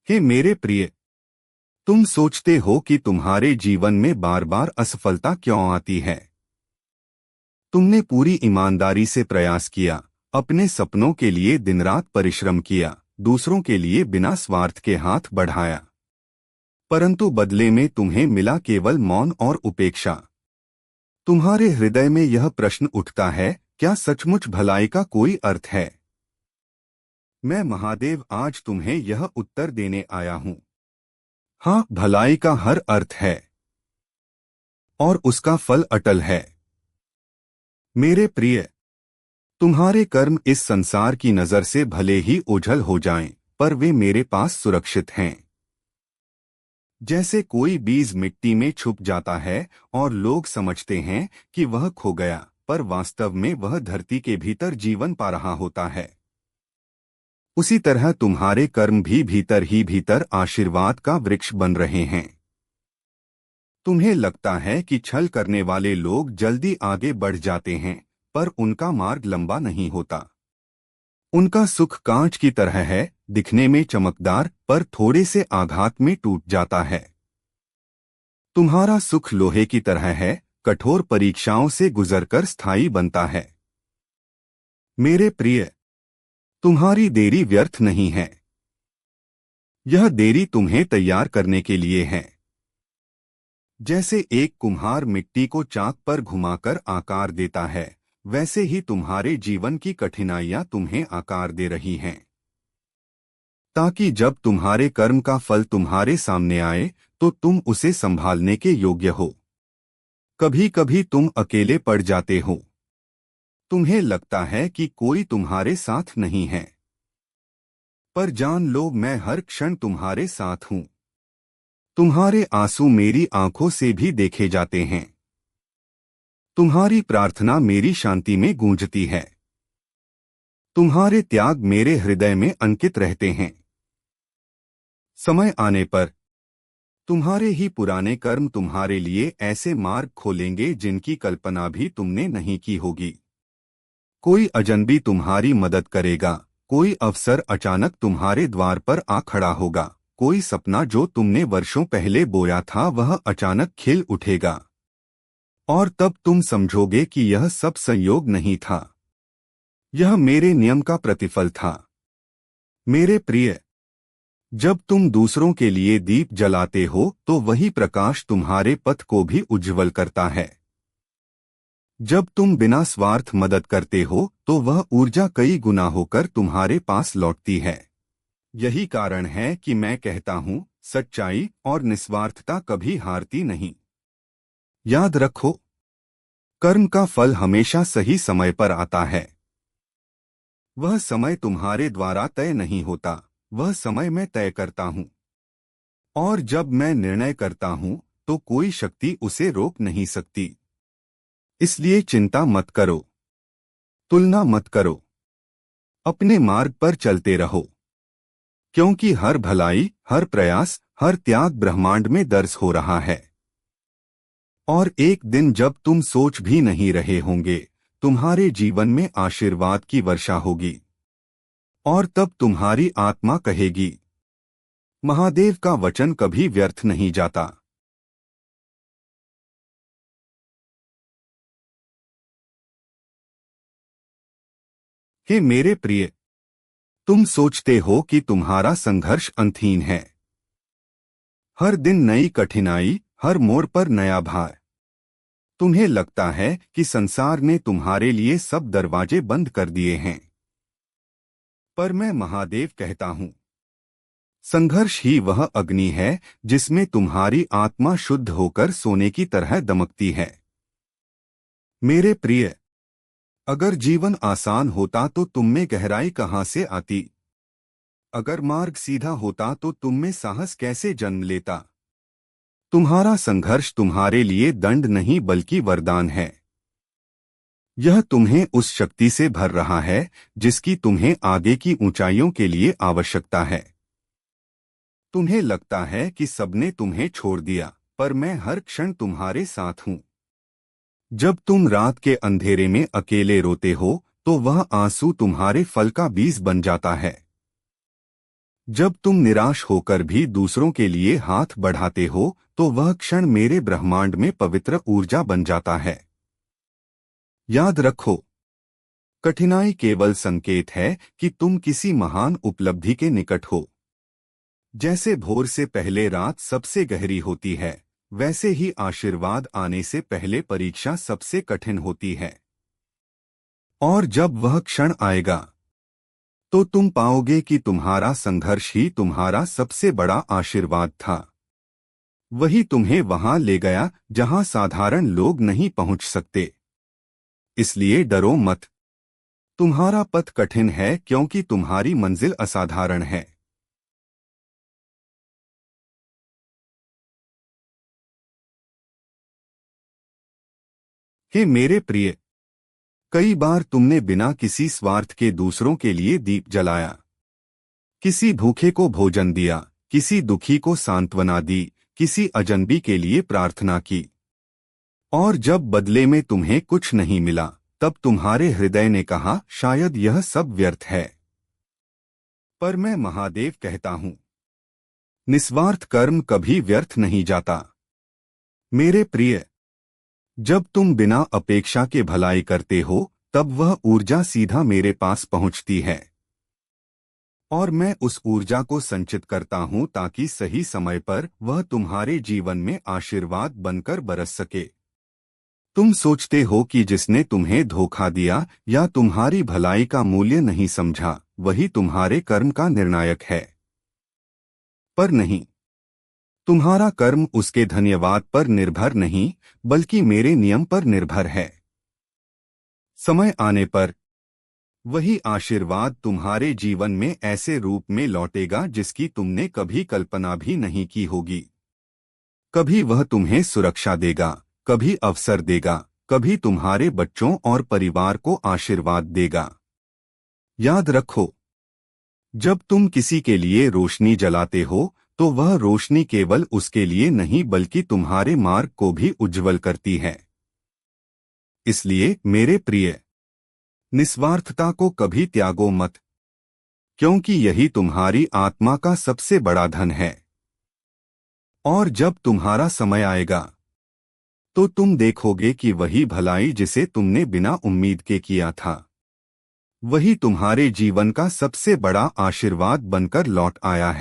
हे मेरे प्रिय, तुम सोचते हो कि तुम्हारे जीवन में बार बार असफलता क्यों आती है। तुमने पूरी ईमानदारी से प्रयास किया, अपने सपनों के लिए दिन रात परिश्रम किया, दूसरों के लिए बिना स्वार्थ के हाथ बढ़ाया, परंतु बदले में तुम्हें मिला केवल मौन और उपेक्षा। तुम्हारे हृदय में यह प्रश्न उठता है, क्या सचमुच भलाई का कोई अर्थ है? मैं महादेव आज तुम्हें यह उत्तर देने आया हूँ। हाँ, भलाई का हर अर्थ है और उसका फल अटल है। मेरे प्रिय, तुम्हारे कर्म इस संसार की नजर से भले ही ओझल हो जाएं, पर वे मेरे पास सुरक्षित हैं। जैसे कोई बीज मिट्टी में छुप जाता है और लोग समझते हैं कि वह खो गया, पर वास्तव में वह धरती के भीतर जीवन पा रहा होता है। उसी तरह तुम्हारे कर्म भी भीतर ही भीतर आशीर्वाद का वृक्ष बन रहे हैं। तुम्हें लगता है कि छल करने वाले लोग जल्दी आगे बढ़ जाते हैं, पर उनका मार्ग लंबा नहीं होता। उनका सुख कांच की तरह है, दिखने में चमकदार पर थोड़े से आघात में टूट जाता है। तुम्हारा सुख लोहे की तरह है, कठोर परीक्षाओं से गुजरकर स्थायी बनता है। मेरे प्रिय, तुम्हारी देरी व्यर्थ नहीं है। यह देरी तुम्हें तैयार करने के लिए है। जैसे एक कुम्हार मिट्टी को चाक पर घुमाकर आकार देता है, वैसे ही तुम्हारे जीवन की कठिनाइयां तुम्हें आकार दे रही हैं, ताकि जब तुम्हारे कर्म का फल तुम्हारे सामने आए तो तुम उसे संभालने के योग्य हो। कभी कभी तुम अकेले पड़ जाते हो। तुम्हें लगता है कि कोई तुम्हारे साथ नहीं है, पर जान लो, मैं हर क्षण तुम्हारे साथ हूं। तुम्हारे आंसू मेरी आंखों से भी देखे जाते हैं। तुम्हारी प्रार्थना मेरी शांति में गूंजती है। तुम्हारे त्याग मेरे हृदय में अंकित रहते हैं। समय आने पर तुम्हारे ही पुराने कर्म तुम्हारे लिए ऐसे मार्ग खोलेंगे जिनकी कल्पना भी तुमने नहीं की होगी। कोई अजनबी तुम्हारी मदद करेगा, कोई अवसर अचानक तुम्हारे द्वार पर आ खड़ा होगा, कोई सपना जो तुमने वर्षों पहले बोया था वह अचानक खिल उठेगा, और तब तुम समझोगे कि यह सब संयोग नहीं था, यह मेरे नियम का प्रतिफल था। मेरे प्रिय, जब तुम दूसरों के लिए दीप जलाते हो तो वही प्रकाश तुम्हारे पथ को भी उज्जवल करता है। जब तुम बिना स्वार्थ मदद करते हो तो वह ऊर्जा कई गुना होकर तुम्हारे पास लौटती है। यही कारण है कि मैं कहता हूं, सच्चाई और निस्वार्थता कभी हारती नहीं। याद रखो, कर्म का फल हमेशा सही समय पर आता है। वह समय तुम्हारे द्वारा तय नहीं होता, वह समय मैं तय करता हूं, और जब मैं निर्णय करता हूं तो कोई शक्ति उसे रोक नहीं सकती। इसलिए चिंता मत करो, तुलना मत करो, अपने मार्ग पर चलते रहो, क्योंकि हर भलाई, हर प्रयास, हर त्याग ब्रह्मांड में दर्ज हो रहा है। और एक दिन जब तुम सोच भी नहीं रहे होंगे, तुम्हारे जीवन में आशीर्वाद की वर्षा होगी, और तब तुम्हारी आत्मा कहेगी, महादेव का वचन कभी व्यर्थ नहीं जाता। हे मेरे प्रिय, तुम सोचते हो कि तुम्हारा संघर्ष अंतहीन है। हर दिन नई कठिनाई, हर मोड़ पर नया भार। तुम्हें लगता है कि संसार ने तुम्हारे लिए सब दरवाजे बंद कर दिए हैं, पर मैं महादेव कहता हूं, संघर्ष ही वह अग्नि है जिसमें तुम्हारी आत्मा शुद्ध होकर सोने की तरह दमकती है। मेरे प्रिय, अगर जीवन आसान होता तो तुम में गहराई कहां से आती? अगर मार्ग सीधा होता तो तुम में साहस कैसे जन्म लेता? तुम्हारा संघर्ष तुम्हारे लिए दंड नहीं बल्कि वरदान है। यह तुम्हें उस शक्ति से भर रहा है जिसकी तुम्हें आगे की ऊंचाइयों के लिए आवश्यकता है। तुम्हें लगता है कि सबने तुम्हें छोड़ दिया, पर मैं हर क्षण तुम्हारे साथ हूं। जब तुम रात के अंधेरे में अकेले रोते हो तो वह आंसू तुम्हारे फल का बीज बन जाता है। जब तुम निराश होकर भी दूसरों के लिए हाथ बढ़ाते हो तो वह क्षण मेरे ब्रह्मांड में पवित्र ऊर्जा बन जाता है। याद रखो, कठिनाई केवल संकेत है कि तुम किसी महान उपलब्धि के निकट हो। जैसे भोर से पहले रात सबसे गहरी होती है, वैसे ही आशीर्वाद आने से पहले परीक्षा सबसे कठिन होती है। और जब वह क्षण आएगा तो तुम पाओगे कि तुम्हारा संघर्ष ही तुम्हारा सबसे बड़ा आशीर्वाद था। वही तुम्हें वहां ले गया जहां साधारण लोग नहीं पहुंच सकते। इसलिए डरो मत। तुम्हारा पथ कठिन है क्योंकि तुम्हारी मंजिल असाधारण है। हे मेरे प्रिय, कई बार तुमने बिना किसी स्वार्थ के दूसरों के लिए दीप जलाया, किसी भूखे को भोजन दिया, किसी दुखी को सांत्वना दी, किसी अजनबी के लिए प्रार्थना की। और जब बदले में तुम्हें कुछ नहीं मिला, तब तुम्हारे हृदय ने कहा शायद यह सब व्यर्थ है। पर मैं महादेव कहता हूं, निस्वार्थ कर्म कभी व्यर्थ नहीं जाता। मेरे प्रिय, जब तुम बिना अपेक्षा के भलाई करते हो तब वह ऊर्जा सीधा मेरे पास पहुंचती है और मैं उस ऊर्जा को संचित करता हूं ताकि सही समय पर वह तुम्हारे जीवन में आशीर्वाद बनकर बरस सके। तुम सोचते हो कि जिसने तुम्हें धोखा दिया या तुम्हारी भलाई का मूल्य नहीं समझा, वही तुम्हारे कर्म का निर्णायक है। पर नहीं, तुम्हारा कर्म उसके धन्यवाद पर निर्भर नहीं, बल्कि मेरे नियम पर निर्भर है। समय आने पर वही आशीर्वाद तुम्हारे जीवन में ऐसे रूप में लौटेगा जिसकी तुमने कभी कल्पना भी नहीं की होगी। कभी वह तुम्हें सुरक्षा देगा, कभी अवसर देगा, कभी तुम्हारे बच्चों और परिवार को आशीर्वाद देगा। याद रखो, जब तुम किसी के लिए रोशनी जलाते हो तो वह रोशनी केवल उसके लिए नहीं बल्कि तुम्हारे मार्ग को भी उज्जवल करती है। इसलिए मेरे प्रिय, निस्वार्थता को कभी त्यागो मत, क्योंकि यही तुम्हारी आत्मा का सबसे बड़ा धन है। और जब तुम्हारा समय आएगा तो तुम देखोगे कि वही भलाई जिसे तुमने बिना उम्मीद के किया था, वही तुम्हारे जीवन का सबसे बड़ा आशीर्वाद बनकर लौट आया है।